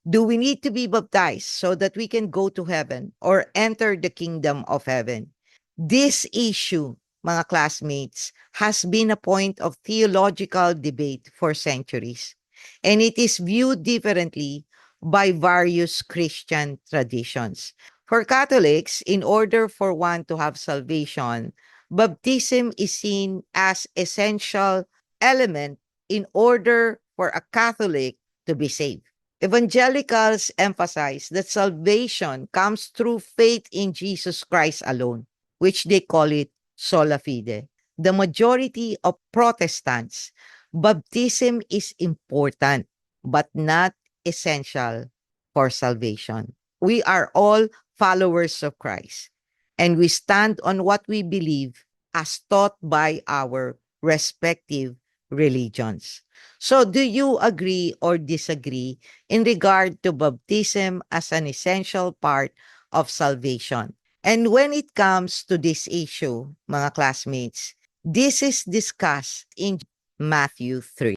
Do we need to be baptized so that we can go to heaven or enter the kingdom of heaven? This issue, mga classmates, has been a point of theological debate for centuries, and it is viewed differently by various Christian traditions. For Catholics, in order for one to have salvation, baptism is seen as essential element in order for a Catholic to be saved. Evangelicals emphasize that salvation comes through faith in Jesus Christ alone, which they call it sola fide. The majority of Protestants, baptism is important but not essential for salvation. We are all followers of Christ, and we stand on what we believe as taught by our respective religions. So, do you agree or disagree in regard to baptism as an essential part of salvation? And when it comes to this issue, mga classmates, this is discussed in Matthew 3.